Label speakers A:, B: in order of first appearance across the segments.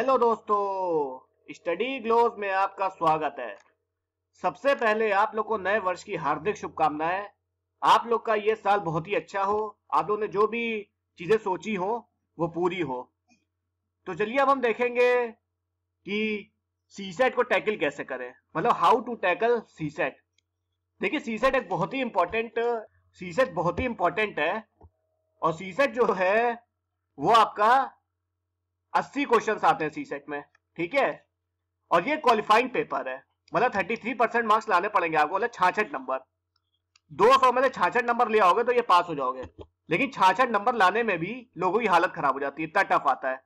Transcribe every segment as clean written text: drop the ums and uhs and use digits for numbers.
A: Hello दोस्तों, study glows में आपका स्वागत है। सबसे पहले आप लोग को नए वर्ष की हार्दिक शुभकामनाएं। आप लोग का ये साल बहुत ही अच्छा हो, आप लोग ने जो भी चीजें सोची हो वो पूरी हो। तो चलिए अब हम देखेंगे कि सीसेट को टैकल कैसे करें, मतलब हाउ टू टैकल सीसेट। देखिए सीसेट बहुत ही इंपॉर्टेंट है और सीसेट जो है वो आपका 80 क्वेश्चन आते हैं सीसेट में, ठीक है। और ये क्वालिफाइंग पेपर है, मतलब 33% मार्क्स लाने पड़ेंगे आपको, मतलब 66 नंबर। 200 में से 66 नंबर ले आओगे तो ये पास हो जाओगे, लेकिन 66 नंबर लाने में भी लोगों की हालत खराब हो जाती है, इतना टफ आता है।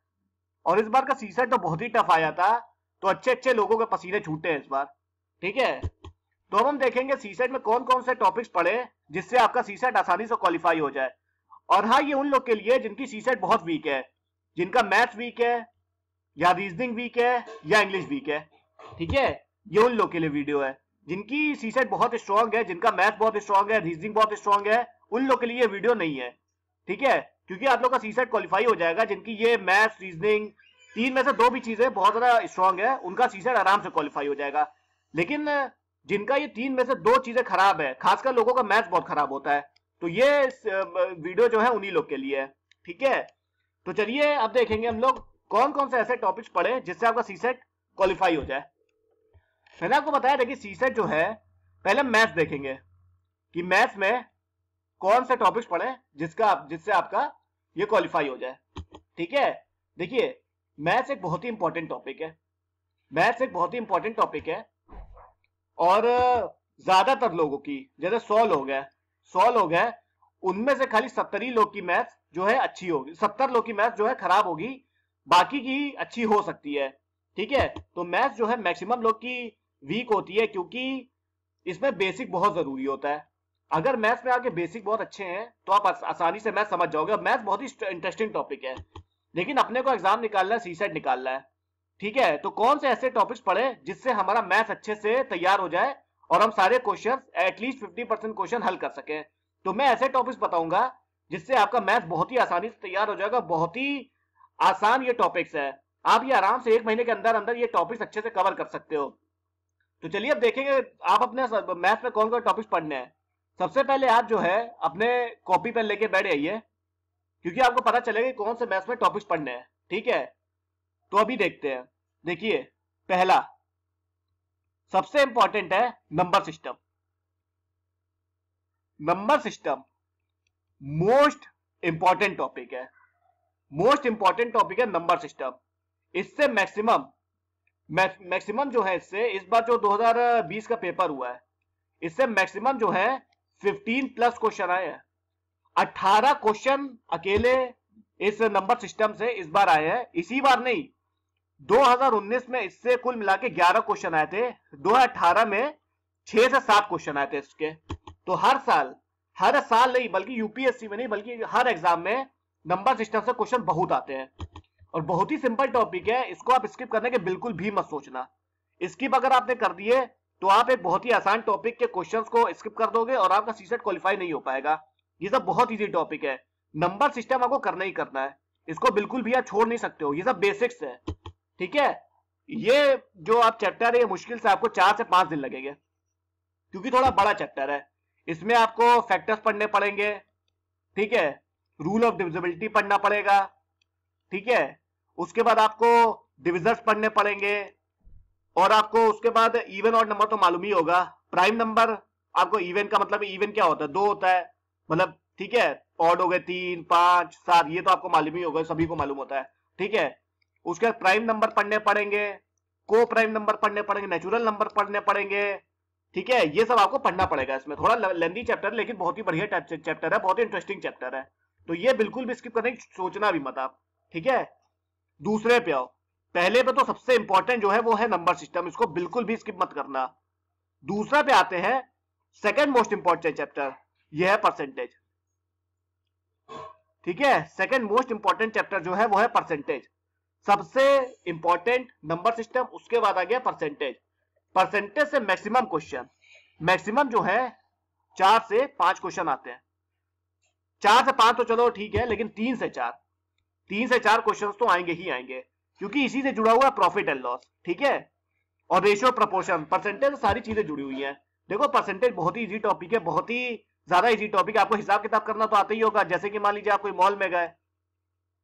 A: और इस बार का सीसेट तो बहुत ही टफ आया था, तो अच्छे अच्छे लोगों के पसीने छूटे हैं इस बार, ठीक है। तो अब हम देखेंगे सीसेट में कौन कौन से टॉपिक्स पढ़े जिससे आपका सीसेट आसानी से क्वालिफाई हो जाए। और हाँ, ये उन लोग के लिए जिनकी सीसेट बहुत वीक है, जिनका मैथ्स वीक है या रीजनिंग वीक है या इंग्लिश वीक है, ठीक है। ये उन लोग के लिए वीडियो है। जिनकी सीसेट बहुत स्ट्रांग है, जिनका मैथ्स बहुत स्ट्रांग है, रीजनिंग बहुत स्ट्रांग है, उन लोग के लिए ये वीडियो नहीं है, ठीक है। क्योंकि आप लोग का सीसेट क्वालिफाई हो जाएगा जिनकी ये मैथ्स रीजनिंग तीन में से दो भी चीजें बहुत ज्यादा स्ट्रांग है, उनका सीसेट आराम से क्वालिफाई हो जाएगा। लेकिन जिनका ये तीन में से दो चीजें खराब है, खासकर लोगों का मैथ्स बहुत खराब होता है, तो ये वीडियो जो है उन्हीं लोग के लिए है, ठीक है। तो चलिए अब देखेंगे हम लोग कौन कौन से ऐसे टॉपिक्स पढ़े जिससे आपका सीसेट क्वालिफाई हो जाए। मैंने आपको बताया, देखिए सीसेट जो है, पहले मैथ्स देखेंगे कि मैथ्स में कौन से टॉपिक्स पढ़े जिससे आपका ये क्वालिफाई हो जाए, ठीक है। देखिए मैथ्स एक बहुत ही इंपॉर्टेंट टॉपिक है, मैथ्स एक बहुत ही इंपॉर्टेंट टॉपिक है। और ज्यादातर लोगों की, जैसे 100 लोग हैं, उनमें से खाली 70 ही लोग की मैथ्स जो है अच्छी होगी, 70 लोग की मैथ्स जो है खराब होगी, बाकी की अच्छी हो सकती है, ठीक है। तो मैथ्स जो है मैक्सिमम लोग की वीक होती है, क्योंकि इसमें बेसिक बहुत जरूरी होता है। अगर मैथ्स में आपके बेसिक बहुत अच्छे हैं तो आप आसानी से मैथ्स समझ जाओगे। मैथ्स बहुत ही इंटरेस्टिंग टॉपिक है, लेकिन अपने को एग्जाम निकालना है, सीसेट निकालना है, ठीक है। तो कौन से ऐसे टॉपिक्स पढ़े जिससे हमारा मैथ्स अच्छे से तैयार हो जाए और हम सारे क्वेश्चन एटलीस्ट 50% क्वेश्चन हल कर सकें। तो मैं ऐसे टॉपिक्स बताऊंगा जिससे आपका मैथ्स बहुत ही आसानी से तैयार हो जाएगा। बहुत ही आसान ये टॉपिक्स है, आप ये आराम से 1 महीने के अंदर अंदर ये टॉपिक्स अच्छे से कवर कर सकते हो। तो चलिए अब देखेंगे आप अपने मैथ्स में कौन कौन टॉपिक्स पढ़ने हैं। सबसे पहले आप जो है अपने कॉपी पेन लेके बैठ जाइए, क्योंकि आपको पता चलेगा कौन से मैथ्स में टॉपिक्स पढ़ने हैं, ठीक है। तो अभी देखते हैं। देखिए पहला सबसे इंपॉर्टेंट है number system. Number system most important topic है, मोस्ट इंपॉर्टेंट टॉपिक है नंबर सिस्टम। इससे मैक्सिमम जो है, इससे इस बार जो 2020 का पेपर हुआ है, इससे मैक्सिमम जो है 15 प्लस क्वेश्चन आए हैं। 18 क्वेश्चन अकेले इस नंबर सिस्टम से इस बार आए हैं। इसी बार नहीं, 2019 में इससे कुल मिला के 11 क्वेश्चन आए थे, 2018 में 6 से 7 क्वेश्चन आए थे इसके। तो हर साल नहीं, बल्कि यूपीएससी में नहीं, बल्कि हर एग्जाम में नंबर सिस्टम से क्वेश्चन बहुत आते हैं। और बहुत ही सिंपल टॉपिक है, इसको आप स्किप करने के बिल्कुल भी मत सोचना। स्किप अगर आपने कर दिए तो आप एक बहुत ही आसान टॉपिक के क्वेश्चंस को स्किप कर दोगे और आपका सीसेट क्वालिफाई नहीं हो पाएगा। ये सब बहुत इजी टॉपिक है, नंबर सिस्टम आपको करना ही करना है, इसको बिल्कुल भी आप छोड़ नहीं सकते हो। ये सब बेसिक्स है, ठीक है। ये जो आप चैप्टर है, ये मुश्किल से आपको 4 से 5 दिन लगेंगे, क्योंकि थोड़ा बड़ा चैप्टर है। इसमें आपको फैक्टर्स पढ़ने पड़ेंगे, ठीक है, रूल ऑफ डिविजिबिलिटी पढ़ना पड़ेगा, ठीक है। उसके बाद आपको डिविजर्स पढ़ने पड़ेंगे, और आपको उसके बाद इवन और नंबर तो मालूम ही होगा। प्राइम नंबर आपको, इवन का मतलब इवन क्या होता है, 2 होता है, मतलब ठीक है। ऑड हो गए 3, 5, 7, ये तो आपको मालूम ही होगा, सभी को मालूम होता है, ठीक है। उसके बाद प्राइम नंबर पढ़ने पड़ेंगे, को प्राइम नंबर पढ़ने पड़ेंगे, नेचुरल नंबर पढ़ने पड़ेंगे, ठीक है। ये सब आपको पढ़ना पड़ेगा। इसमें थोड़ा लेंथी चैप्टर है, लेकिन बहुत ही बढ़िया चैप्टर है, बहुत ही इंटरेस्टिंग चैप्टर है। तो ये बिल्कुल भी स्किप करने की सोचना भी मत आप, ठीक है। दूसरे पे आओ। पहले पे तो सबसे इंपॉर्टेंट जो है वो है नंबर सिस्टम, इसको बिल्कुल भी स्किप मत करना। दूसरा पे आते हैं, सेकंड मोस्ट इंपॉर्टेंट चैप्टर, यह है परसेंटेज, ठीक है। सेकंड मोस्ट इंपॉर्टेंट चैप्टर जो है वो है परसेंटेज। सबसे इंपॉर्टेंट नंबर सिस्टम, उसके बाद आ गया परसेंटेज। परसेंटेज से मैक्सिमम क्वेश्चन, मैक्सिमम जो है 4 से 5 क्वेश्चन आते हैं। 4 से 5 तो चलो ठीक है, लेकिन 3 से 4 क्वेश्चंस तो आएंगे ही आएंगे। क्योंकि इसी से जुड़ा हुआ है प्रॉफिट एंड लॉस, ठीक है। और रेशियो प्रोपोर्शन, परसेंटेज, सारी चीजें जुड़ी हुई हैं। देखो परसेंटेज बहुत ही इजी टॉपिक है, बहुत ही ज्यादा इजी टॉपिक है। आपको हिसाब किताब करना तो आता ही होगा। जैसे कि मान लीजिए आप कोई मॉल में गए,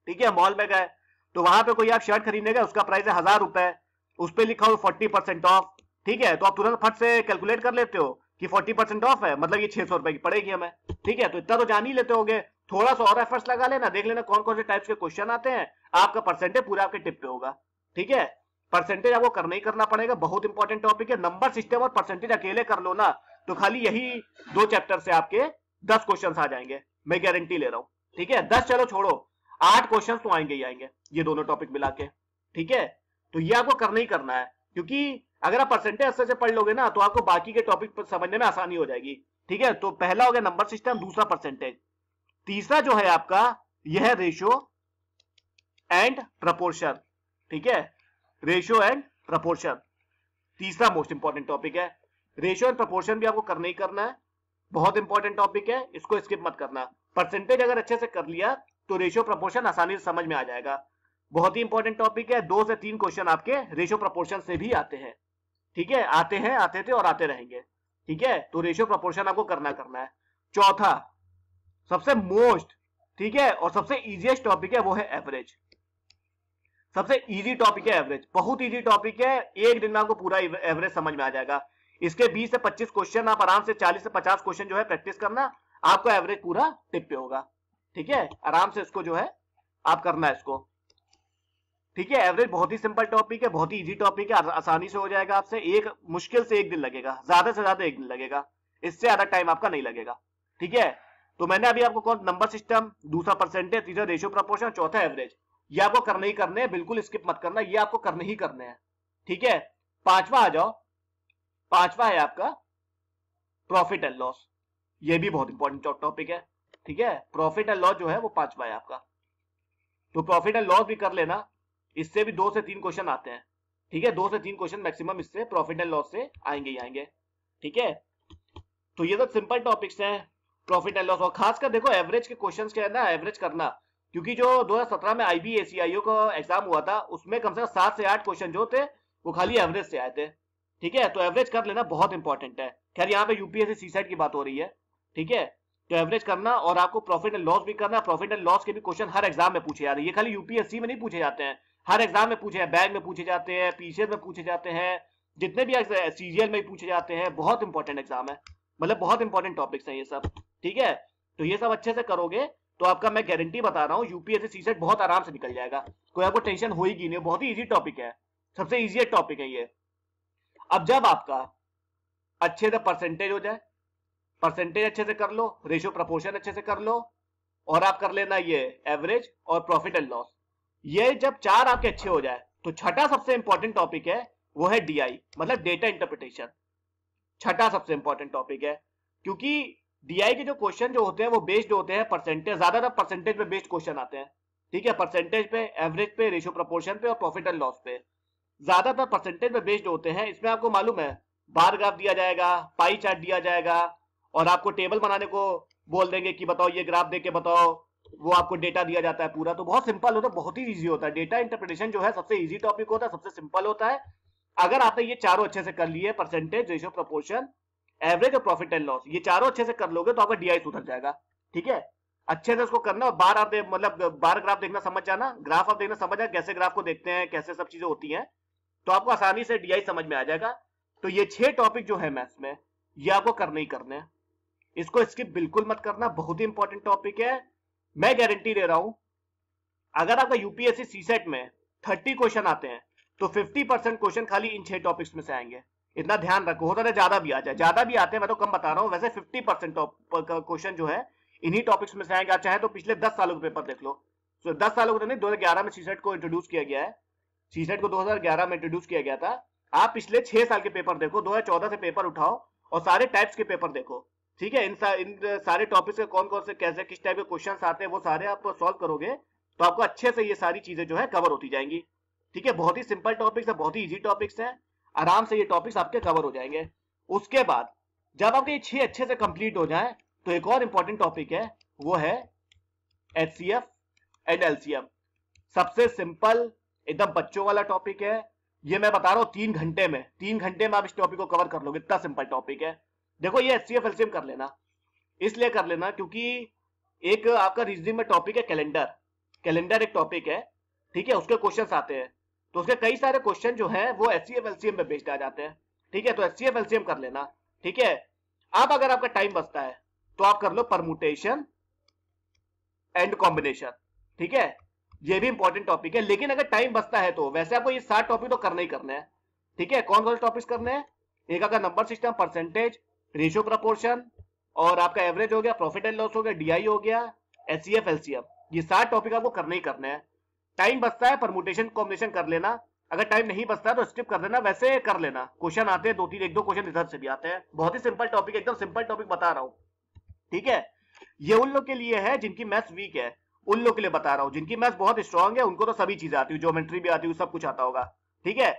A: ठीक है, मॉल में गए तो वहां पे कोई आप शर्ट खरीदने गए, उसका प्राइस है 1000 रुपए, उस पर लिखा हो 40% ऑफ, ठीक है, तो आप तुरंत फट से कैलकुलेट कर लेते हो कि 40% ऑफ है, मतलब ये 600 रुपए की पड़ेगी हमें, ठीक है। तो इतना तो जान ही लेते होगे। थोड़ा सा और एफर्ट्स लगा लेना, देख लेना कौन कौन से टाइप्स के क्वेश्चन आते हैं, आपका परसेंटेज पूरा आपके टिप पे होगा, ठीक है। परसेंटेज आपको करना ही करना पड़ेगा, बहुत इंपॉर्टेंट टॉपिक है। नंबर सिस्टम और परसेंटेज अकेले कर लो ना तो खाली यही 2 चैप्टर से आपके 10 क्वेश्चन आ जाएंगे, मैं गारंटी ले रहा हूं, ठीक है। 10 चलो छोड़ो, 8 क्वेश्चन तो आएंगे ही आएंगे, ये दोनों टॉपिक मिला के, ठीक है। तो ये आपको करना ही करना है, क्योंकि अगर आप परसेंटेज अच्छे से पढ़ लोगे ना तो आपको बाकी के टॉपिक पर समझने में आसानी हो जाएगी, ठीक है। तो पहला हो गया नंबर सिस्टम, दूसरा परसेंटेज, तीसरा जो है आपका यह है रेशियो एंड प्रपोर्शन, ठीक है। रेशियो एंड प्रपोर्शन तीसरा मोस्ट इंपॉर्टेंट टॉपिक है। रेशियो एंड प्रपोर्शन भी आपको करना ही करना है, बहुत इंपॉर्टेंट टॉपिक है, इसको स्किप मत करना। परसेंटेज अगर अच्छे से कर लिया तो रेशियो प्रपोर्शन आसानी से समझ में आ जाएगा, बहुत ही इंपॉर्टेंट टॉपिक है। 2 से 3 क्वेश्चन आपके रेशियो प्रपोर्शन से भी आते हैं, ठीक है, आते हैं, आते थे और आते रहेंगे, ठीक है। तो रेशियो प्रपोर्शन आपको करना है। चौथा सबसे मोस्ट, ठीक है, और सबसे इजीएस्ट टॉपिक है, वो है एवरेज। सबसे इजी टॉपिक है एवरेज, बहुत इजी टॉपिक है, एक दिन में आपको पूरा एवरेज समझ में आ जाएगा। इसके 20 से 25 क्वेश्चन आप आराम से 40 से 50 क्वेश्चन जो है प्रैक्टिस करना, आपको एवरेज पूरा टिप पे होगा, ठीक है। आराम से इसको जो है आप करना है इसको, ठीक है। एवरेज बहुत ही सिंपल टॉपिक है, बहुत ही इजी टॉपिक है, आसानी से हो जाएगा आपसे। एक मुश्किल से 1 दिन लगेगा, ज्यादा से ज्यादा 1 दिन लगेगा, इससे ज्यादा टाइम आपका नहीं लगेगा, ठीक है। तो मैंने अभी आपको कौन नंबर सिस्टम, दूसरा परसेंटेज, तीसरा रेशियो प्रपोर्शन, चौथा एवरेज, ये आपको करने ही करने हैं, बिल्कुल स्किप मत करना, ये आपको करने ही करने हैं, ठीक है। पांचवा आ जाओ, पांचवा है आपका प्रॉफिट एंड लॉस, ये भी बहुत इंपॉर्टेंट टॉपिक है, ठीक है। प्रॉफिट एंड लॉस जो है वो पांचवा है आपका, तो प्रॉफिट एंड लॉस भी कर लेना, इससे भी 2 से 3 क्वेश्चन आते हैं, ठीक है। 2 से 3 क्वेश्चन मैक्सिमम इससे प्रॉफिट एंड लॉस से आएंगे ही आएंगे, ठीक है। तो ये सब सिंपल टॉपिक्स हैं, प्रॉफिट एंड लॉस। और खासकर देखो एवरेज के क्वेश्चंस क्या है ना, एवरेज करना, क्योंकि जो 2017 में IBACIO का एग्जाम हुआ था उसमें कम से कम 7 से 8 क्वेश्चन जो थे वो खाली एवरेज से आए थे, ठीक है। तो एवरेज कर लेना बहुत इंपॉर्टेंट है। खैर यहाँ पे UPSC सीसेट की बात हो रही है, ठीक है। तो एवरेज करना, और आपको प्रॉफिट एंड लॉस भी करना। प्रॉफिट एंड लॉस के भी क्वेश्चन हर एग्जाम में पूछे जाते हैं, ये खाली UPSC में नहीं पूछे जाते हैं, हर एग्जाम में पूछे, बैंक में पूछे जाते हैं, PCL में पूछे जाते हैं, जितने भी CGL में पूछे जाते हैं। बहुत इंपॉर्टेंट एग्जाम है, मतलब बहुत इंपॉर्टेंट टॉपिक्स हैं ये सब, ठीक है। तो ये सब अच्छे से करोगे तो आपका मैं गारंटी बता रहा हूँ UPSC सीसेट बहुत आराम से निकल जाएगा, कोई आपको टेंशन होगी नहीं, बहुत ही इजी टॉपिक है, सबसे इजी टॉपिक है ये। अब जब आपका अच्छे से परसेंटेज हो जाए, परसेंटेज अच्छे से कर लो, रेशियो प्रपोर्शन अच्छे से कर लो, और आप कर लेना ये एवरेज और प्रॉफिट एंड लॉस, ये जब 4 आपके अच्छे हो जाए तो छठा सबसे इंपॉर्टेंट टॉपिक है वो है DI, मतलब डेटा इंटरप्रिटेशन। छठा सबसे इंपॉर्टेंट टॉपिक है, क्योंकि DI के जो क्वेश्चन जो होते हैं वो बेस्ड होते हैं परसेंटेज, ज्यादातर परसेंटेज पे बेस्ड क्वेश्चन आते हैं, ठीक है। परसेंटेज पे, एवरेज पे, रेशियो प्रपोर्शन पे और प्रॉफिट एंड लॉस पे ज्यादातर परसेंटेज पे बेस्ड होते हैं। इसमें आपको मालूम है बार ग्राफ दिया जाएगा, पाई चार्ट दिया जाएगा, और आपको टेबल बनाने को बोल देंगे कि बताओ ये ग्राफ देके बताओ, वो आपको डेटा दिया जाता है पूरा। तो बहुत सिंपल होता है, बहुत ही इजी होता है। डेटा इंटरप्रिटेशन जो है सबसे इजी टॉपिक होता है, सबसे सिंपल होता है। अगर आपने ये चारों अच्छे से कर लिए, परसेंटेज, रेशियो प्रपोर्शन, एवरेज और प्रॉफिट एंड लॉस, ये चारों अच्छे से कर लोगे तो आपका DI सुधर जाएगा, ठीक है। अच्छे से उसको करना, और बार आप मतलब बार ग्राफ देखना समझ जाना, ग्राफ आप देखना समझ जाए, कैसे ग्राफ को देखते हैं, कैसे सब चीजें होती हैं, तो आपको आसानी से DI समझ में आ जाएगा। तो ये 6 टॉपिक जो है मैथ्स में, ये आपको करने ही करने हैं, इसको स्किप बिल्कुल मत करना, बहुत ही इंपॉर्टेंट टॉपिक है। मैं गारंटी दे रहा हूं अगर आपका UPSC सीसेट में 30 क्वेश्चन आते हैं तो 50% क्वेश्चन खाली इन 6 टॉपिक्स में से आएंगे, इतना ध्यान रखो। होता है ज्यादा भी आ जाए, ज्यादा भी आते हैं, मैं तो कम बता रहा हूं, वैसे 50% क्वेश्चन जो है इन्हीं टॉपिक्स में से आएंगे। आप चाहे तो पिछले 10 सालों के पेपर देख लो, तो 10 सालों को नहीं, 2011 में सीसेट को इंट्रोड्यूस किया गया है, सीसेट को 2011 में इंट्रोड्यूस किया गया था। आप पिछले 6 साल के पेपर देखो, 2014 से पेपर उठाओ और सारे टाइप्स के पेपर देखो, ठीक है। इन सारे टॉपिक्स के कौन कौन से कैसे किस टाइप के क्वेश्चंस आते हैं वो सारे आप सॉल्व करोगे तो आपको अच्छे से ये सारी चीजें जो है कवर होती जाएंगी, ठीक है। बहुत ही सिंपल टॉपिक्स है, बहुत ही इजी टॉपिक्स है, आराम से ये टॉपिक्स आपके कवर हो जाएंगे। उसके बाद जब आपके ये 6 अच्छे से कंप्लीट हो जाए तो एक और इंपॉर्टेंट टॉपिक है, वो है HCF एंड LCM। सबसे सिंपल एकदम बच्चों वाला टॉपिक है। ये मैं बता रहा हूँ 3 घंटे में आप इस टॉपिक को कवर कर लोगे, इतना सिंपल टॉपिक है। देखो ये HCF LCM कर लेना, इसलिए कर लेना क्योंकि एक आपका रीजनिंग में टॉपिक है कैलेंडर एक टॉपिक है, ठीक है, उसके क्वेश्चंस आते हैं, तो उसके कई सारे क्वेश्चन जो हैं वो HCF LCM में बेस्ड आ जाते हैं, ठीक है, तो HCF LCM कर लेना, ठीक है। अब अगर आपका टाइम बचता है तो आप कर लो परमुटेशन एंड कॉम्बिनेशन, ठीक है, ये भी इंपॉर्टेंट टॉपिक है। लेकिन अगर टाइम बचता है तो वैसे आपको ये 7 टॉपिक तो करना ही करना है, ठीक है। कौन कौन से टॉपिक्स करने हैं? एक आपका number system, percentage, ratio proportion, और आपका एवरेज हो गया, प्रॉफिट एंड लॉस हो गया, DI हो गया, HCF LCM, ये 7 टॉपिक आपको करने ही करने हैं। टाइम बचता है परमुटेशन कॉम्बिनेशन कर लेना, अगर टाइम नहीं बचता है तो स्किप कर देना, वैसे कर लेना। क्वेश्चन आते हैं 2-3, 1-2 क्वेश्चन इधर से भी आते हैं। बहुत ही सिंपल टॉपिक, एकदम सिंपल टॉपिक बता रहा हूं, ठीक है। ये उन लोग के लिए है जिनकी मैथ्स वीक है, उन लोग के लिए बता रहा हूं। जिनकी मैथ्स बहुत स्ट्रांग है उनको तो सभी चीजें आती है, ज्योमेट्री भी आती है, सब कुछ आता होगा, ठीक है।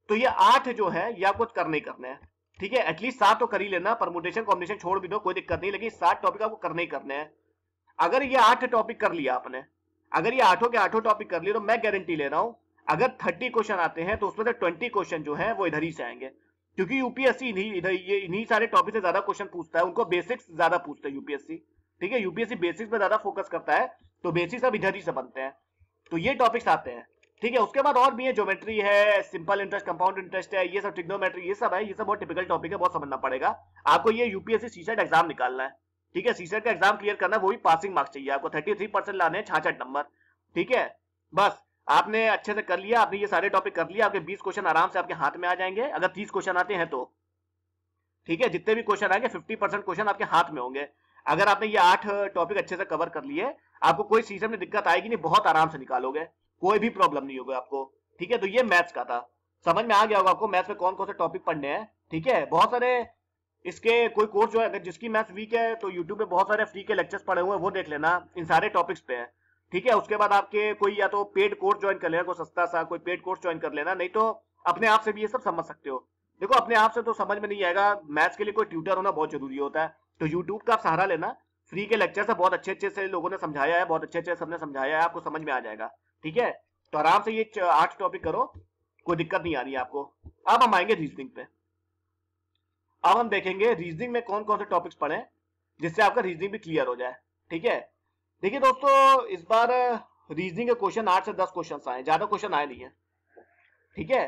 A: तो ये 8 जो है ये आपको करने ही करने हैं, ठीक है। एटलीस्ट 7 तो कर ही लेना, परमुटेशन कॉम्बिनेशन छोड़ भी दो कोई दिक्कत नहीं, लेकिन 7 टॉपिक आपको करने ही करने हैं। अगर ये 8 टॉपिक कर लिया आपने, अगर ये 8 के 8 टॉपिक कर लिए, तो मैं गारंटी ले रहा हूं अगर 30 क्वेश्चन आते हैं तो उसमें से 20 क्वेश्चन जो है वो इधर ही से आएंगे, क्योंकि यूपीएससी इन्हीं सारे टॉपिक से ज्यादा क्वेश्चन पूछता है, उनको बेसिक्स ज्यादा पूछता है यूपीएससी, ठीक है। यूपीएससी बेसिक्स पे ज्यादा फोकस करता है, तो बेसिक्स अब इधर ही से बनते हैं, तो ये टॉपिक्स आते हैं, ठीक है। उसके बाद और भी है, ज्योमेट्री है, सिंपल इंटरेस्ट, कंपाउंड इंटरेस्ट है, ये सब ट्रिग्नोमेट्री, ये सब है, ये सब बहुत टिपिकल टॉपिक है, बहुत समझना पड़ेगा आपको। ये यूपीएससी सीसेट एग्जाम निकालना है, ठीक है, सीसेट का एग्जाम क्लियर करना है, वो भी पासिंग मार्क्स चाहिए आपको, 33% लाने हैं, 66 नंबर, ठीक है। बस आपने अच्छे से कर लिया, आपने ये सारे टॉपिक कर लिया, आपके 20 क्वेश्चन आराम से आपके हाथ में आ जाएंगे, अगर 30 क्वेश्चन आते हैं तो, ठीक है। जितने भी क्वेश्चन आएंगे 50% क्वेश्चन आपके हाथ में होंगे। अगर आपने ये 8 टॉपिक अच्छे से कवर कर लिए, आपको कोई सीजन में दिक्कत आएगी नहीं, बहुत आराम से निकालोगे, कोई भी प्रॉब्लम नहीं होगा आपको, ठीक है। तो ये मैथ्स का था, समझ में आ गया होगा आपको मैथ्स में कौन कौन से टॉपिक पढ़ने हैं, ठीक है। बहुत सारे इसके कोई कोर्स जो है, अगर जिसकी मैथ्स वीक है तो यूट्यूब पे बहुत सारे फ्री के लेक्चर्स पड़े हुए हैं, वो देख लेना, इन सारे टॉपिक्स पे है, ठीक है। उसके बाद आपके कोई या तो पेड कोर्स ज्वाइन कर लेना, कोई सस्ता सा कोई पेड कोर्स ज्वाइन कर लेना, नहीं तो अपने आप से भी ये सब समझ सकते हो। देखो अपने आप से तो समझ में नहीं आएगा, मैथ्स के लिए कोई ट्यूटर होना बहुत जरूरी होता है, तो यूट्यूब का सहारा लेना, फ्री के लेक्चर से बहुत अच्छे से लोगों ने समझाया है, बहुत अच्छे सबने समझाया है, आपको समझ में आ जाएगा, ठीक है। तो आराम से ये 8 टॉपिक करो, कोई दिक्कत नहीं आ रही है आपको। अब हम आएंगे रीजनिंग पे, अब हम देखेंगे रीजनिंग में कौन कौन से टॉपिक्स पढ़े जिससे आपका रीजनिंग भी क्लियर हो जाए, ठीक है। देखिए दोस्तों, इस बार रीजनिंग के क्वेश्चन 8 से 10 क्वेश्चन आए, ज्यादा क्वेश्चन आए नहीं है, ठीक है,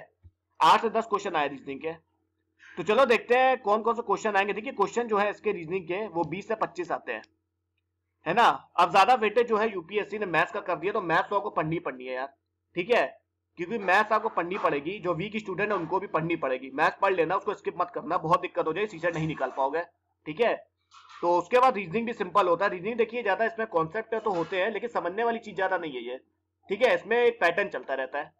A: 8 से 10 क्वेश्चन आए रीजनिंग के। तो चलो देखते हैं कौन कौन से क्वेश्चन आएंगे। देखिए क्वेश्चन जो है इसके रीजनिंग के वो 20 से 25 आते हैं, है ना। अब ज्यादा वेटेज जो है यूपीएससी ने मैथ्स का कर दिया, तो मैथ्स तो आपको पढ़नी है यार, ठीक है, क्योंकि मैथ्स आपको पढ़नी पड़ेगी, जो वीक स्टूडेंट है उनको भी पढ़नी पड़ेगी। मैथ्स पढ़ लेना, उसको स्किप मत करना, बहुत दिक्कत हो जाएगी, सीसेट नहीं निकाल पाओगे, ठीक है। तो उसके बाद रीजनिंग भी सिंपल होता है। रीजनिंग देखिए ज्यादा इसमें कॉन्सेप्ट तो होते हैं, लेकिन समझने वाली चीज ज्यादा नहीं है ये, ठीक है। इसमें एक पैटर्न चलता रहता है,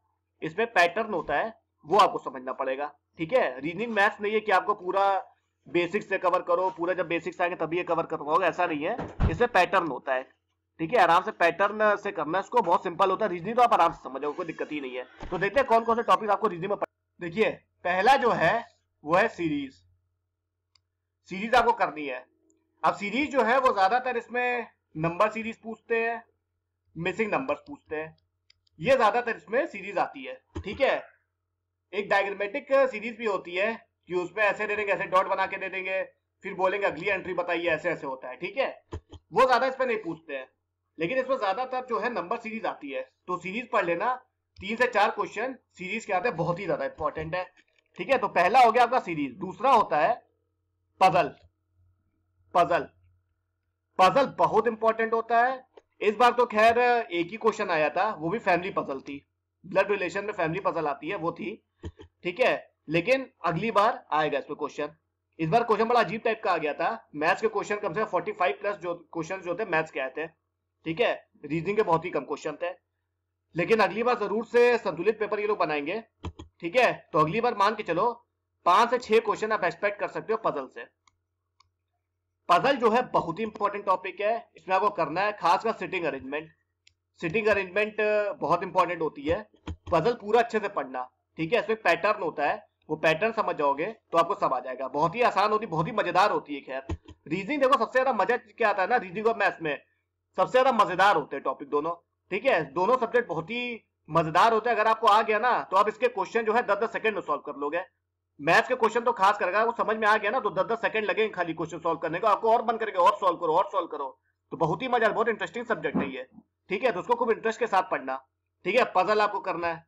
A: इसमें पैटर्न होता है, वो आपको समझना पड़ेगा, ठीक है। रीजनिंग मैथ्स नहीं है कि आपको पूरा बेसिक्स से कवर करो, पूरा जब बेसिक्स आएंगे तभी ये कवर कर पाओगे, ऐसा नहीं है, इसमें पैटर्न होता है, ठीक है। आराम से पैटर्न से करना है इसको, बहुत सिंपल होता है। रीजनिंग तो आप आराम से समझोगे, कोई दिक्कत ही नहीं है। तो देखते हैं कौन कौन से टॉपिक आपको रीजनिंग में देखिए पहला जो है वो है सीरीज। सीरीज आपको करनी है। अब सीरीज जो है वो ज्यादातर इसमें नंबर सीरीज पूछते हैं, मिसिंग नंबर्स पूछते हैं, ये ज्यादातर इसमें सीरीज आती है, ठीक है। एक डायग्रामेटिक सीरीज भी होती है कि उसमें ऐसे दे देंगे, ऐसे डॉट बना के दे देंगे, फिर बोलेंगे अगली एंट्री बताइए, ऐसे ऐसे होता है, ठीक है। वो ज्यादा इसमें नहीं पूछते हैं, लेकिन इसमें ज्यादातर जो है नंबर सीरीज आती है, तो सीरीज पढ़ लेना। 3 से 4 क्वेश्चन सीरीज के आते हैं, बहुत ही ज्यादा इंपॉर्टेंट है, ठीक है। तो पहला हो गया आपका सीरीज। दूसरा होता है पजल। पजल पजल बहुत इंपॉर्टेंट होता है। इस बार तो खैर एक ही क्वेश्चन आया था, वो भी फैमिली पजल थी, ब्लड रिलेशन में फैमिली पजल आती है, वो थी, ठीक है। लेकिन अगली बार आएगा इसमें क्वेश्चन। इस बार क्वेश्चन बड़ा अजीब टाइप का आ गया था, मैथ्स के क्वेश्चन कम से कम 45 प्लस जो क्वेश्चन जो थे मैथ्स के आए थे, ठीक है। रीजनिंग के बहुत ही कम क्वेश्चन थे, लेकिन अगली बार जरूर से संतुलित पेपर ये लोग बनाएंगे, ठीक है। तो अगली बार मान के चलो 5 से 6 क्वेश्चन आप एक्सपेक्ट कर सकते हो पजल से। पजल जो है बहुत ही इंपॉर्टेंट टॉपिक है, इसमें आपको करना है खासकर सिटिंग अरेंजमेंट। सिटिंग अरेंजमेंट बहुत इंपॉर्टेंट होती है, पजल पूरा अच्छे से पढ़ना, ठीक है। इसमें पैटर्न होता है, वो पैटर्न समझ जाओगे तो आपको सब आ जाएगा। बहुत ही आसान होती, बहुत ही मजेदार होती है। खैर रीजनिंग देखो सबसे ज्यादा मजा क्या आता है ना, रीजनिंग और मैथ्स में सबसे ज्यादा मजेदार होते हैं टॉपिक दोनों, ठीक है। दोनों सब्जेक्ट बहुत ही मजेदार होता है, अगर आपको आ गया ना तो आप इसके क्वेश्चन जो है 10-10 सेकंड में सॉल्व कर लोगे। मैथ्स के क्वेश्चन तो खास करके वो समझ में आ गया ना तो 10-10 सेकंड लगेंगे खाली क्वेश्चन सॉल्व करने को, आपको और मन करेगा और सॉल्व करो और सॉल्व करो। तो बहुत ही मजा, बहुत इंटरेस्टिंग सब्जेक्ट है ये, ठीक है। तो उसको खूब इंटरेस्ट के साथ पढ़ना, ठीक है। पजल आपको करना है।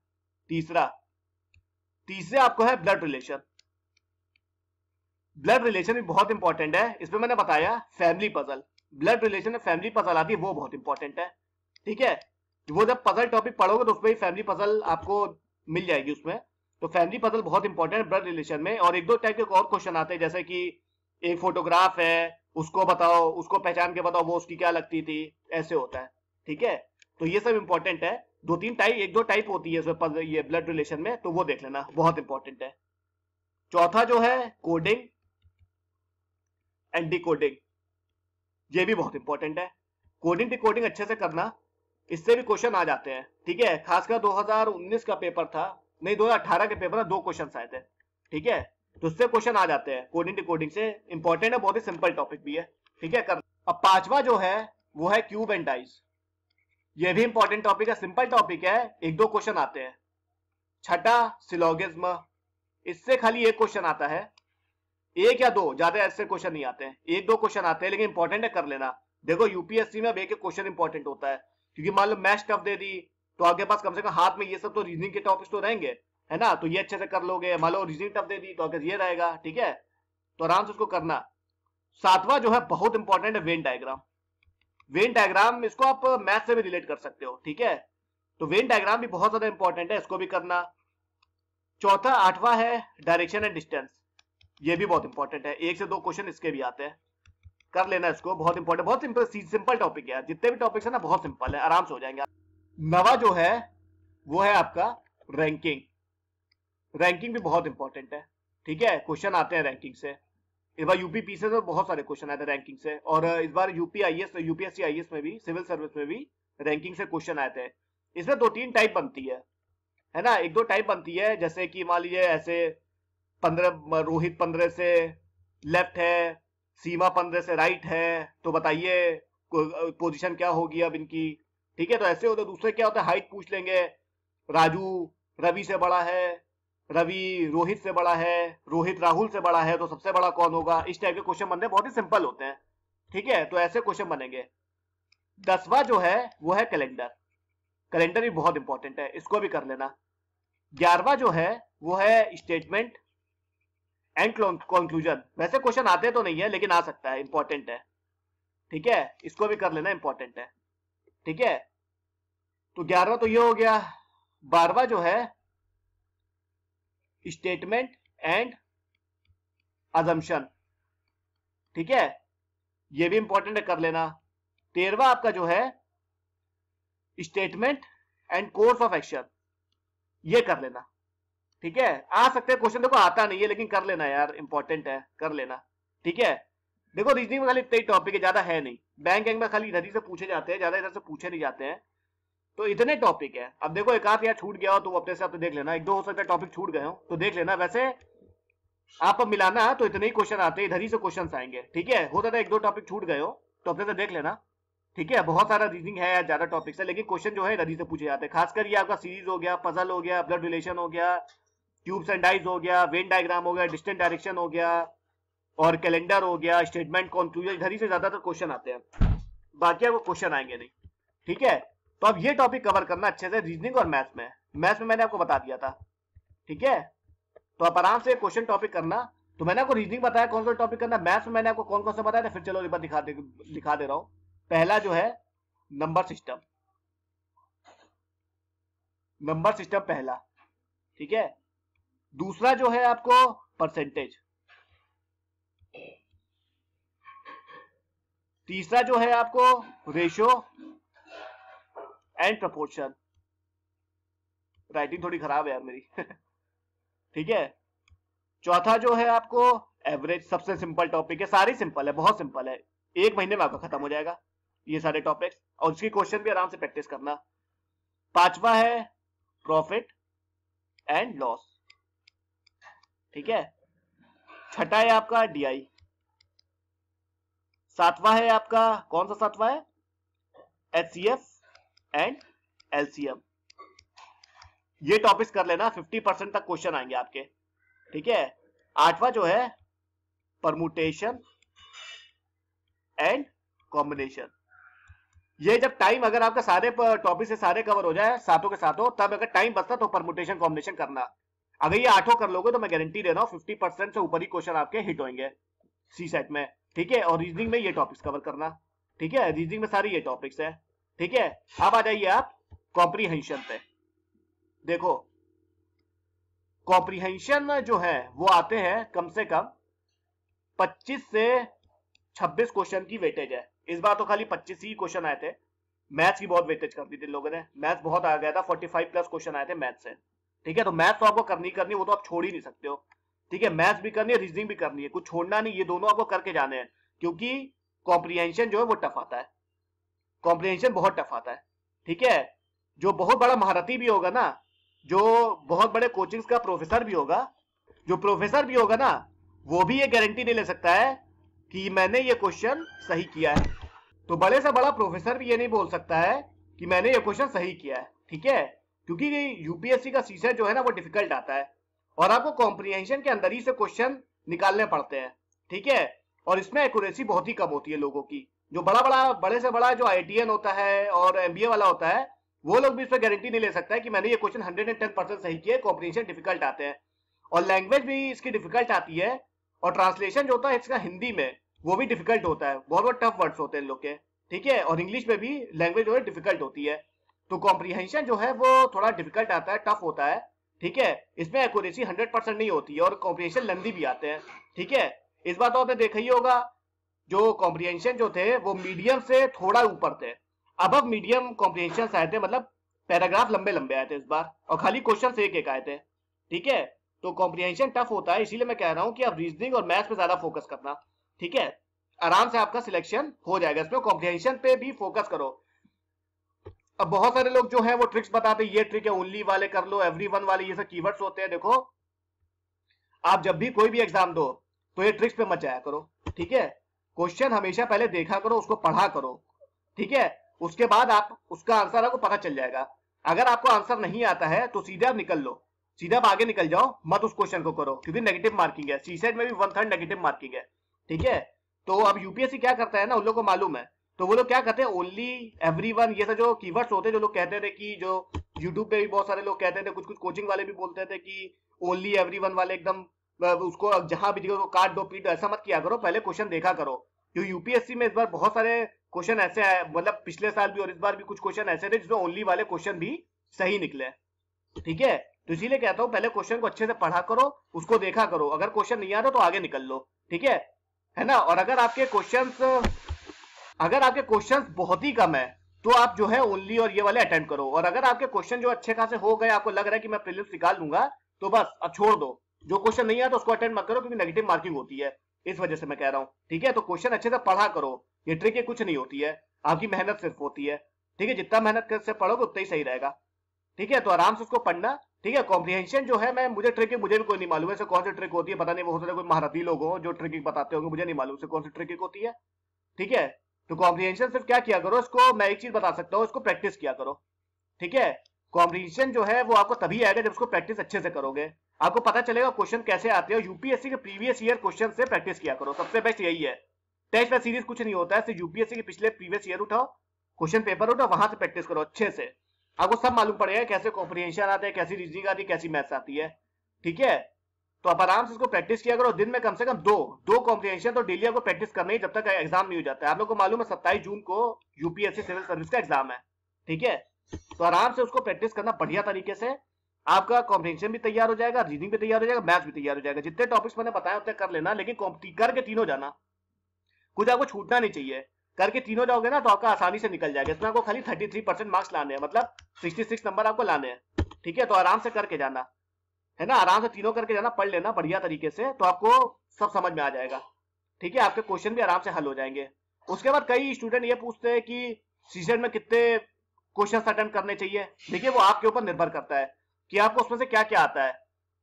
A: तीसरे आपको है ब्लड रिलेशन। ब्लड रिलेशन भी बहुत इंपॉर्टेंट है, इसमें मैंने बताया फैमिली पजल, ब्लड रिलेशन में फैमिली पजल आती है, वो बहुत इंपॉर्टेंट है, ठीक है। वो जब पजल टॉपिक पढ़ोगे तो उसमें फैमिली पजल आपको मिल जाएगी उसमें। तो फैमिली पजल बहुत इंपॉर्टेंट है ब्लड रिलेशन में। और एक दो टाइप के और क्वेश्चन आते हैं, जैसे कि एक फोटोग्राफ है, उसको बताओ, उसको पहचान के बताओ वो उसकी क्या लगती थी, ऐसे होता है, ठीक है। तो ये सब इंपॉर्टेंट है। एक दो टाइप होती है इसमें ये ब्लड रिलेशन में, तो वो देख लेना, बहुत इंपॉर्टेंट है। चौथा जो है कोडिंग एंड डिकोडिंग, ये भी बहुत इंपॉर्टेंट है। कोडिंग डिकोडिंग अच्छे से करना, इससे भी क्वेश्चन आ जाते हैं, ठीक है। खासकर 2019 का पेपर था, नहीं 2018 के पेपर में 2 क्वेश्चन आए थे, ठीक है। तो उससे क्वेश्चन आ जाते हैं कोडिंग डिकोडिंग से, इंपॉर्टेंट है, बहुत ही सिंपल टॉपिक भी है, ठीक है। कर अब पांचवा जो है वो है क्यूब एंड डाइस, ये भी इंपॉर्टेंट टॉपिक है, सिंपल टॉपिक है, एक दो क्वेश्चन आते हैं। छठा सिलोगिज्म, इससे खाली एक क्वेश्चन आता है, एक या दो, ज्यादा ऐसे क्वेश्चन नहीं आते हैं, एक दो क्वेश्चन आते हैं, लेकिन इंपॉर्टेंट है, कर लेना। देखो यूपीएससी में अब एक क्वेश्चन इंपॉर्टेंट होता है, क्योंकि मान लो मैथ्स टफ दे दी तो आपके पास कम से कम हाथ में ये सब तो रीजनिंग के टॉपिक्स तो रहेंगे, है ना। तो ये अच्छे से कर लोगे। मान लो रीजनिंग टफ दे दी तो आपके ये रहेगा, ठीक है। तो आराम से उसको करना। सातवां जो है बहुत इंपॉर्टेंट है वेन डायग्राम। वेन डायग्राम इसको आप मैथ से भी रिलेट कर सकते हो, ठीक है। तो वेन डायग्राम भी बहुत ज्यादा इंपॉर्टेंट है, इसको भी करना। चौथा आठवां है डायरेक्शन एंड डिस्टेंस, ये भी बहुत इंपॉर्टेंट है, एक से दो क्वेश्चन इसके भी आते हैं, कर लेना इसको, बहुत इंपॉर्टेंट, बहुत सिंपल टॉपिक है, जितने भी टॉपिक्स है ना बहुत सिंपल है, आराम से हो जाएंगे। नवा जो है वो है आपका रैंकिंग। रैंकिंग भी बहुत इंपॉर्टेंट है, ठीक है। क्वेश्चन आते हैं रैंकिंग से, इस बार यूपी पीसी से बहुत सारे क्वेश्चन आए थे रैंकिंग से, और इस बार यूपीएससी आईएएस में भी, सिविल सर्विस में भी रैंकिंग से क्वेश्चन आए थे। इसमें 2-3 टाइप बनती है ना, एक दो टाइप बनती है, जैसे कि मान लीजिए ऐसे 15 रोहित 15 से लेफ्ट है, सीमा 15 से राइट है, तो बताइए पोजीशन क्या होगी अब इनकी, ठीक है। तो ऐसे होते, दूसरे क्या होता है, हाइट पूछ लेंगे, राजू रवि से बड़ा है, रवि रोहित से बड़ा है, रोहित राहुल से बड़ा है, तो सबसे बड़ा कौन होगा, इस टाइप के क्वेश्चन बनते हैं, बहुत ही सिंपल होते हैं, ठीक है। तो ऐसे क्वेश्चन बनेंगे। 10वां जो है वो है कैलेंडर, कैलेंडर भी बहुत इंपॉर्टेंट है, इसको भी कर लेना। 11वां जो है वो है स्टेटमेंट एंड कंक्लूजन, वैसे क्वेश्चन आते तो नहीं है लेकिन आ सकता है, इंपॉर्टेंट है, ठीक है, इसको भी कर लेना, इंपॉर्टेंट है, ठीक है। तो 11वां तो ये हो गया। 12वां जो है स्टेटमेंट एंड अजम्पशन, ठीक है, ये भी इंपॉर्टेंट है, कर लेना। 13वां आपका जो है statement and course of action, ये कर लेना, ठीक है। आ सकते हैं क्वेश्चन, देखो आता नहीं है लेकिन कर लेना यार, इंपॉर्टेंट है, कर लेना, ठीक है। देखो रीजनिंग में खाली इतने ही टॉपिक है, ज्यादा है नहीं, बैंक में खाली इधर ही से पूछे जाते हैं, ज्यादा इधर से पूछे नहीं जाते हैं, तो इतने टॉपिक है। अब देखो एक आध यार छूट गया हो तो अपने से आप तो देख लेना, एक दो हो सकता है टॉपिक छूट गए हो तो देख लेना, वैसे आप अब मिलाना तो इतने ही क्वेश्चन आते हैं, इधर ही से क्वेश्चन आएंगे, ठीक है। हो सकता है एक दो टॉपिक छूट गए हो तो अपने से देख लेना, ठीक है। बहुत सारा रीजनिंग है, ज्यादा टॉपिक्स है, लेकिन क्वेश्चन जो है इधर ही से पूछे जाते हैं, खासकर ये आपका सीरीज हो गया, पजल हो गया, ब्लड रिलेशन हो गया, ट्यूब्स एंड डाइज हो गया, वेन डायग्राम हो गया, डिस्टेंट डायरेक्शन हो गया, और कैलेंडर हो गया, स्टेटमेंट कंक्लूजन, इधर ही से ज्यादातर क्वेश्चन आते हैं, बाकी आपको क्वेश्चन आएंगे नहीं, ठीक है। तो अब ये टॉपिक कवर करना अच्छे से, रीजनिंग और मैथ्स में। मैथ्स में मैंने आपको बता दिया था, ठीक है। तो आप आराम से क्वेश्चन टॉपिक करना। तो मैंने आपको रीजनिंग बताया कौन सा टॉपिक करना, मैथ्स में मैंने आपको कौन कौन सा बताया था, फिर चलो एक बार दिखा दे रहा हूं। पहला जो है नंबर सिस्टम, नंबर सिस्टम पहला, ठीक है। दूसरा जो है आपको परसेंटेज, तीसरा जो है आपको रेशो एंड प्रपोर्शन, राइटिंग थोड़ी खराब है यार मेरी ठीक है। चौथा जो है आपको एवरेज, सबसे सिंपल टॉपिक है, सारी सिंपल है, बहुत सिंपल है, 1 महीने में आपका खत्म हो जाएगा ये सारे टॉपिक्स, और इसकी क्वेश्चन भी आराम से प्रैक्टिस करना। 5वां है प्रॉफिट एंड लॉस, ठीक है। 6ठा है आपका डीआई। 7वां है आपका, कौन सा 7वां है, एचसीएफ एंड एलसीएम, ये टॉपिक्स कर लेना, 50% तक क्वेश्चन आएंगे आपके, ठीक है। 8वां जो है परमुटेशन एंड कॉम्बिनेशन। ये जब टाइम अगर आपका सारे टॉपिक से सारे कवर हो जाए सातों के सातों, तब अगर टाइम बचता तो परमुटेशन कॉम्बिनेशन करना। अगर ये 8 कर लोगे तो मैं गारंटी दे रहा हूँ 50% से ऊपर ही क्वेश्चन आपके हिट होंगे सी सेट में, ठीक है। और रीजनिंग में ये टॉपिक्स कवर करना, ठीक है। रीजनिंग में सारी ये टॉपिक्स है, ठीक है। अब आ जाइए आप कॉम्प्रीहेंशन पे। देखो कॉम्प्रीहेंशन जो है वो आते हैं कम से कम 25 से 26 क्वेश्चन की वेटेज है। इस बार तो खाली 25 ही क्वेश्चन आए थे। मैथ्स की बहुत वेटेज कर दी थी लोगों ने, मैथ्स बहुत आ गया था, 45 प्लस क्वेश्चन आए थे मैथ्स से, ठीक है। तो मैथ्स तो आपको करनी करनी, वो तो आप छोड़ ही नहीं सकते हो, ठीक है। मैथ्स भी करनी है, रीजनिंग भी करनी है, कुछ छोड़ना नहीं, ये दोनों आपको करके जाने हैं, क्योंकि कॉम्प्रीहेंशन जो है वो टफ आता है, कॉम्प्रीहेंशन बहुत टफ आता है, ठीक है। जो बहुत बड़ा महारथी भी होगा ना, जो बहुत बड़े कोचिंग्स का प्रोफेसर भी होगा, जो प्रोफेसर भी होगा ना, वो भी ये गारंटी नहीं ले सकता है कि मैंने ये क्वेश्चन सही किया है। तो बड़े से बड़ा प्रोफेसर भी ये नहीं बोल सकता है कि मैंने ये क्वेश्चन सही किया है, ठीक है। क्योंकि यूपीएससी का सीसेट जो है ना वो डिफिकल्ट आता है, और आपको कॉम्प्रीहेंशन के अंदर ही से क्वेश्चन निकालने पड़ते हैं, ठीक है। और इसमें एक्यूरेसी बहुत ही कम होती है लोगों की। जो बड़े से बड़ा जो आईआईटीएन होता है और एमबीए वाला होता है, वो लोग भी इस पर गारंटी नहीं ले सकता है कि मैंने ये क्वेश्चन 110% सही किया। कॉम्प्रीहेंशन डिफिकल्ट आते हैं, और लैंग्वेज भी इसकी डिफिकल्ट आती है, और ट्रांसलेशन जो होता है इसका हिंदी में वो भी डिफिकल्ट होता है, बहुत बहुत टफ वर्ड्स होते हैं इन लोग के, ठीक है। और इंग्लिश में भी लैंग्वेज जो है डिफिकल्ट होती है। तो कॉम्प्रीहेंशन जो है वो थोड़ा डिफिकल्ट आता है, टफ होता है, ठीक है। इसमें एक्यूरेसी 100% नहीं होती है, और कॉम्प्रीहेंशन लेंथी भी आते हैं, ठीक है। इस बात तो आपने देखा ही होगा, जो कॉम्प्रीहेंशन जो थे वो मीडियम से थोड़ा ऊपर थे, अब मीडियम कॉम्प्रीहेंशन आए थे, मतलब पैराग्राफ लंबे लंबे आए थे इस बार, और खाली क्वेश्चन एक एक आए थे, ठीक है। तो कॉम्प्रीहेंशन टफ होता है, इसीलिए मैं कह रहा हूं कि आप रीजनिंग और मैथ्स पे ज्यादा फोकस करना, ठीक है। आराम से आपका सिलेक्शन हो जाएगा इसमें, कॉम्प्रीहेंशन पे भी फोकस करो। अब बहुत सारे लोग जो है वो ट्रिक्स बताते हैं, ये ट्रिक है, ओनली वाले कर लो, एवरीवन वाले, ये सब कीवर्ड्स होते हैं। देखो आप जब भी कोई भी एग्जाम दो तो ये ट्रिक्स पे मत जाया करो, ठीक है। क्वेश्चन हमेशा पहले देखा करो, उसको पढ़ा करो, ठीक है। उसके बाद आप उसका आंसर आपको पता चल जाएगा। अगर आपको आंसर नहीं आता है तो सीधे आप निकल लो, सीधा आप आगे निकल जाओ, मत उस क्वेश्चन को करो, क्योंकि नेगेटिव मार्किंग है, सीसेट में भी 1/3 नेगेटिव मार्किंग है, ठीक है। तो अब यूपीएससी क्या करता है ना, उन लोगों को मालूम है, तो वो लोग क्या कहते हैं, ओनली, एवरीवन, ये सब जो कीवर्ड्स होते हैं, जो लोग कहते थे कि जो यूट्यूब पे भी बहुत सारे लोग कहते थे, कुछ कुछ कोचिंग वाले भी बोलते थे कि ओनली एवरीवन वाले एकदम उसको जहां भी दिखो काट दो पीट दो, ऐसा मत किया करो, पहले क्वेश्चन देखा करो। क्योंकि यूपीएससी में इस बार बहुत सारे क्वेश्चन ऐसे आए, मतलब पिछले साल भी और इस बार भी कुछ क्वेश्चन ऐसे थे जिसमें ओनली वाले क्वेश्चन भी सही निकले, ठीक है। तो इसीलिए कहता हूं पहले क्वेश्चन को अच्छे से पढ़ा करो, उसको देखा करो, अगर क्वेश्चन नहीं आ रहा तो आगे निकल लो, ठीक है ना। और अगर आपके क्वेश्चंस बहुत ही कम है तो आप जो है ओनली और ये वाले अटेंड करो। और अगर आपके क्वेश्चन जो अच्छे खासे हो गए, आपको लग रहा है कि मैं प्रीलिम्स निकाल लूंगा, तो बस अब छोड़ दो, जो क्वेश्चन नहीं आता उसको अटेंड मत करो, क्योंकि नेगेटिव मार्किंग होती है, इस वजह से मैं कह रहा हूं, ठीक है। तो क्वेश्चन अच्छे से पढ़ा करो, ये ट्रिक कुछ नहीं होती है, आपकी मेहनत सिर्फ होती है, ठीक है। जितना मेहनत से पढ़ोगे उतना ही सही रहेगा, ठीक है। तो आराम से उसको पढ़ना, ठीक है। कॉम्प्रीहेंशन जो है, मुझे ट्रिक मुझे भी कोई नहीं मालूम है कौन सी ट्रिक होती है, पता नहीं, वो हो सकता है कोई महारथी लोग हो जो ट्रिक बताते होंगे, मुझे नहीं मालूम से कौन सी ट्रिक होती है, ठीक है। तो कॉम्प्रीहेंशन सिर्फ क्या किया करो, इसको मैं एक चीज बता सकता हूँ, इसको प्रैक्टिस किया करो, ठीक है। कॉम्प्रीहेंशन जो है वो आपको तभी आएगा जब उसको प्रैक्टिस अच्छे से करोगे, आपको पता चलेगा क्वेश्चन कैसे आते हैं। यूपीएससी के प्रीवियस ईयर क्वेश्चन से प्रैक्टिस किया करो, सबसे बेस्ट यही है। टेस्ट या सीरीज कुछ नहीं होता है, सिर्फ यूपीएससी के पिछले प्रीवियस ईयर उठाओ, क्वेश्चन पेपर उठाओ, वहां से प्रैक्टिस करो अच्छे से, आपको सब मालूम पड़ेगा कैसे कॉम्प्रीहेंशन आते हैं, कैसी रीजनिंग आती है, कैसी मैथ्स आती है, ठीक है। तो आप आराम से इसको प्रैक्टिस किया करो, दिन में कम से कम दो कॉम्प्रीहेंशन तो डेली आपको प्रैक्टिस करना ही, जब तक एग्जाम नहीं हो जाता है। आप लोग को मालूम है 27 जून को यूपीएससी सिविल सर्विस का एग्जाम है, ठीक है। तो आराम से उसको प्रैक्टिस करना बढ़िया तरीके से, आपका कॉम्प्रीहेंशन भी तैयार हो जाएगा, रीजनिंग भी तैयार हो जाएगा, मैथ्स भी तैयार हो जाएगा। जितने टॉपिक्स मैंने बताया उतने कर लेना, लेकिन करके तीनों जाना, कुछ आपको छूटना नहीं चाहिए, करके तीनों जाओगे ना तो आपका आसानी से निकल जाएगा। इसमें आपको खाली 33% मार्क्स लाने हैं, मतलब 66 नंबर आपको लाने हैं, ठीक है। तो आराम से करके जाना है ना, आराम से तीनों करके जाना, पढ़ लेना बढ़िया तरीके से, तो आपको सब समझ में आ जाएगा, ठीक है। आपके क्वेश्चन भी आराम से हल हो जाएंगे। उसके बाद कई स्टूडेंट ये पूछते हैं कि सीजन में कितने क्वेश्चन अटेम्प्ट करने चाहिए। देखिए वो आपके ऊपर निर्भर करता है कि आपको उसमें से क्या क्या आता है,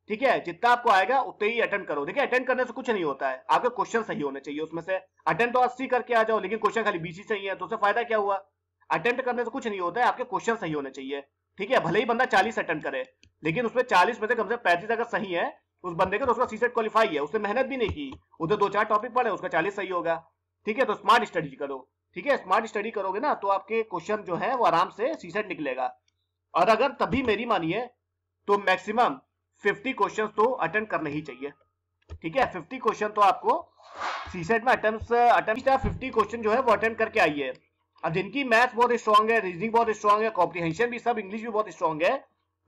A: ठीक है। जितना आपको आएगा उतने ही अटेम्प्ट करो। देखिए अटेम्प्ट करने से कुछ नहीं होता है, आपके क्वेश्चन सही होने चाहिए उसमें से। अटेम्प्ट तो 80 करके आ जाओ, लेकिन क्वेश्चन खाली 20 ही सही है, तो उससे फायदा क्या हुआ। अटेम्प्ट करने से कुछ नहीं होता है, आपके क्वेश्चन सही होने चाहिए, ठीक है, भले ही बंदा 40 अटेम्प्ट करे, लेकिन उसमें 40 में से कम से कम 35 अगर सही है उस बंदे के, तो उसका सीसेट क्वालिफाई है, उसने मेहनत भी नहीं की, उधर 2-4 टॉपिक पढ़े, उसका 40 सही होगा। ठीक है, तो स्मार्ट स्टडी करो। ठीक है, स्मार्ट स्टडी करोगे ना तो आपके क्वेश्चन जो है वो आराम से सीसेट निकलेगा। और अगर तभी मेरी मानिए तो मैक्सिमम 50 क्वेश्चन तो अटेंड करने ही चाहिए। ठीक है, 50 क्वेश्चन तो आपको सीसेट में अटेम्प्ट 50 क्वेश्चन जो है वो अटेंड करके आइए। अब जिनकी मैथ्स बहुत स्ट्रांग है, रीजनिंग बहुत स्ट्रांग है, कॉम्प्रिहेंशन भी, सब इंग्लिश भी बहुत स्ट्रांग है।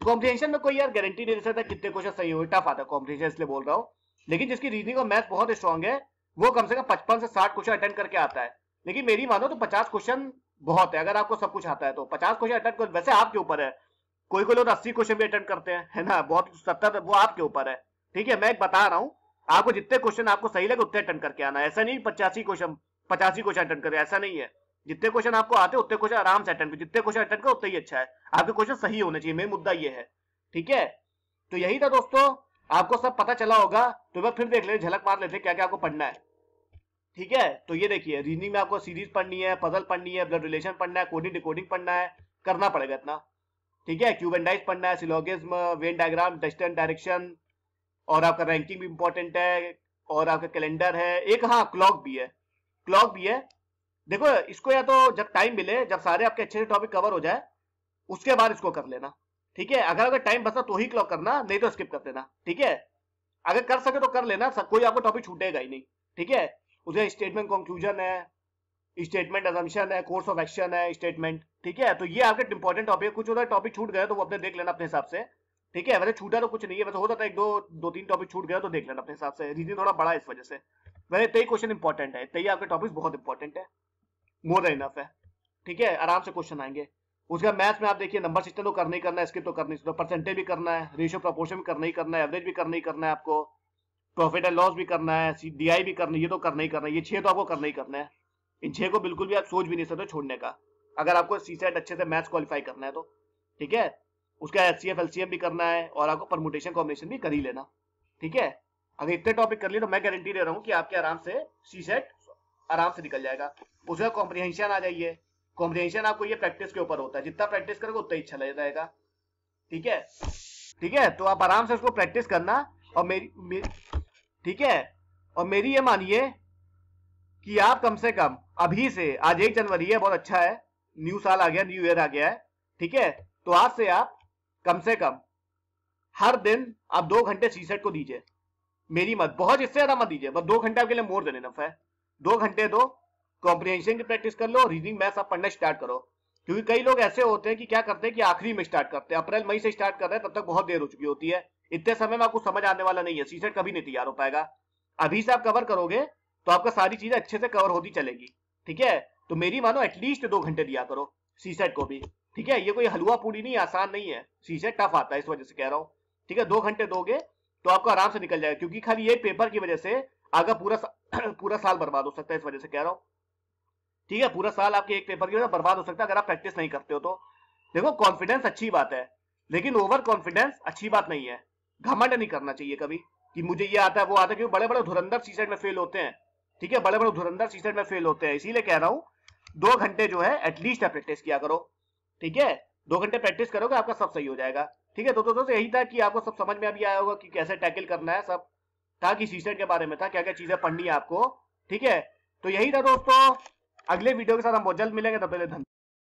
A: कॉम्प्रिहेंशन में कोई यार गारंटी नहीं दे सकता कितने क्वेश्चन सही हो, टफ आता है कॉम्प्रिहेंशन, इसलिए बोल रहा हूँ। लेकिन जिसकी रीजनिंग और मैथ्स बहुत स्ट्रांग है वो कम से कम 55 से 60 क्वेश्चन अटेंड करके आता है। लेकिन मेरी मानो तो 50 क्वेश्चन बहुत है, अगर आपको सब कुछ आता है तो 50 क्वेश्चन अटेंड कर, वैसे आपके ऊपर है, कोई लोग 80 क्वेश्चन भी अटेंड करते हैं, है ना, बहुत 70, वो आपके ऊपर है। ठीक है, मैं एक बता रहा हूँ, आपको जितने क्वेश्चन आपको सही लगे उतने अटेंड करके आना है। ऐसा नहीं 85 क्वेश्चन अटेंड करे, ऐसा नहीं है। जितने क्वेश्चन आपको आते हैं उतने क्वेश्चन आराम से अटेंड, जितने क्वेश्चन अटेंड करो उतना ही अच्छा है। आपके क्वेश्चन सही होने चाहिए, मेन मुद्दा ये है। ठीक है, तो यही था दोस्तों, आपको सब पता चला होगा। तो एक बार फिर देख ले, झलक मार लेते क्या क्या आपको पढ़ना है। ठीक है, तो ये देखिए, रीजनिंग में आपको सीरीज पढ़नी है, पजल पढ़नी है, ब्लड रिलेशन पढ़ना है, कोडिंग डिकोडिंग पढ़ना है, करना पड़ेगा इतना। ठीक है, क्यूब एंड डाइस पढ़ना है, syllogism, Venn diagram, distance direction, और आपका रैंकिंग भी इंपॉर्टेंट है, और आपका कैलेंडर है एक, हाँ क्लॉक भी है, क्लॉक भी है। देखो इसको या तो जब टाइम मिले, जब सारे आपके अच्छे से टॉपिक कवर हो जाए उसके बाद इसको कर लेना। ठीक है, अगर टाइम बचा तो ही क्लॉक करना, नहीं तो स्किप कर देना। ठीक है, अगर कर सके तो कर लेना, कोई आपको टॉपिक छूटेगा ही नहीं। ठीक है, उसका स्टेटमेंट कंक्लूजन है, स्टेटमेंट असम्पशन है, कोर्स ऑफ एक्शन है, स्टेटमेंट। ठीक है, तो ये आपके इंपॉर्टेंट टॉपिक है। कुछ उधर टॉपिक छूट गए तो वो अपने देख लेना अपने हिसाब से। ठीक है, वैसे छूटा तो कुछ नहीं है, वैसे होता था एक दो तीन टॉपिक छूट गया तो देख लेना अपने हिसाब से, रीजन थोड़ा बड़ा है इस वजह से। वैसे 23 क्वेश्चन इंपॉर्टेंट है, 23 आपके टॉपिक बहुत इंपॉर्टेंट है, मोर देन इनफ है। ठीक है, आराम से क्वेश्चन आएंगे। उसका मैथ्स में आप देखिए, नंबर सिस्टम तो करना ही करना है, स्किप तो करना ही, परसेंटेज भी करना है, रेशियो प्रोपोर्शन भी करना ही करना है, एवरेज भी करना ही करना है आपको, प्रॉफिट एंड लॉस भी करना है, डीआई भी करना है, ये तो करना ही करना है, ये 6 तो आपको करना ही करना है। इन 6 को बिल्कुल भी आप सोच भी नहीं सकते छोड़ने का, अगर आपको सीसेट अच्छे से मैथ्स क्वालिफाई करना है तो। ठीक है, उसका एचसीएफ एलसीएम भी करना है, और आपको परमुटेशन कॉम्बिनेशन भी कर ही लेना। ठीक है, अगर इतने टॉपिक कर लिए तो मैं गारंटी दे रहा हूँ कि आपके आराम से सीसेट आराम से निकल जाएगा। उसका कॉम्प्रिहेंशन आ जाइए, कॉम्प्रिहेंशन आपको ये प्रैक्टिस के ऊपर होता है, जितना प्रैक्टिस करोगे उतना ही अच्छा लग जाएगा। ठीक है, ठीक है, तो आप आराम से उसको प्रैक्टिस करना। और ठीक है, और मेरी ये मानिए कि आप कम से कम अभी से, आज 1 जनवरी है, बहुत अच्छा है, न्यू साल आ गया, न्यू ईयर आ गया है। ठीक है, तो आज से आप कम से कम हर दिन आप 2 घंटे सीसेट को दीजिए। मेरी मत, बहुत इससे ज्यादा मत दीजिए, बस 2 घंटे आपके लिए मोर देन इनफ है। 2 घंटे दो, कॉम्प्रिहेंशन की प्रैक्टिस कर लो, रीडिंग मैथ्स आप पढ़ना स्टार्ट करो। क्योंकि कई लोग ऐसे होते हैं कि क्या करते हैं कि आखिरी में स्टार्ट करते हैं, अप्रैल मई से स्टार्ट कर रहे हैं, तब तक बहुत देर हो चुकी होती है। इतने समय में आपको समझ आने वाला नहीं है, सीसेट कभी नहीं तैयार हो पाएगा। अभी से आप कवर करोगे तो आपका सारी चीजें अच्छे से कवर होती चलेगी। ठीक है, तो मेरी मानो एटलीस्ट 2 घंटे दिया करो सीसेट को भी। ठीक है, ये कोई हलवा पूरी नहीं, आसान नहीं है, सीसेट टफ आता है, इस वजह से कह रहा हूँ। ठीक है, 2 घंटे दोगे तो आपको आराम से निकल जाएगा, क्योंकि खाली ये पेपर की वजह से आगे पूरा साल बर्बाद हो सकता है, इस वजह से कह रहा हूँ। ठीक है, पूरा साल आपके एक पेपर की वजह से बर्बाद हो सकता है अगर आप प्रैक्टिस नहीं करते हो तो। देखो कॉन्फिडेंस अच्छी बात है, लेकिन ओवर कॉन्फिडेंस अच्छी बात नहीं है। घमंड नहीं करना चाहिए कभी कि मुझे ये आता है वो आता है, क्योंकि बड़े बड़े धुरंधर सीसेट में फेल होते हैं। ठीक है, बड़े बड़े धुरंधर सीसेट में फेल होते हैं, इसीलिए कह रहा हूँ 2 घंटे जो है एटलीस्ट आप प्रैक्टिस किया करो। ठीक है, 2 घंटे प्रैक्टिस करोगे आपका सब सही हो जाएगा। ठीक है, तो दोस्तों यही था कि आपको सब समझ में अभी आया होगा कि कैसे टैकल करना है, सब था कि सीसेट के बारे में था, क्या क्या चीजें पढ़नी है आपको। ठीक है, तो यही था दोस्तों, अगले वीडियो के साथ हम बहुत जल्द मिलेंगे, तब तक धन्यवाद।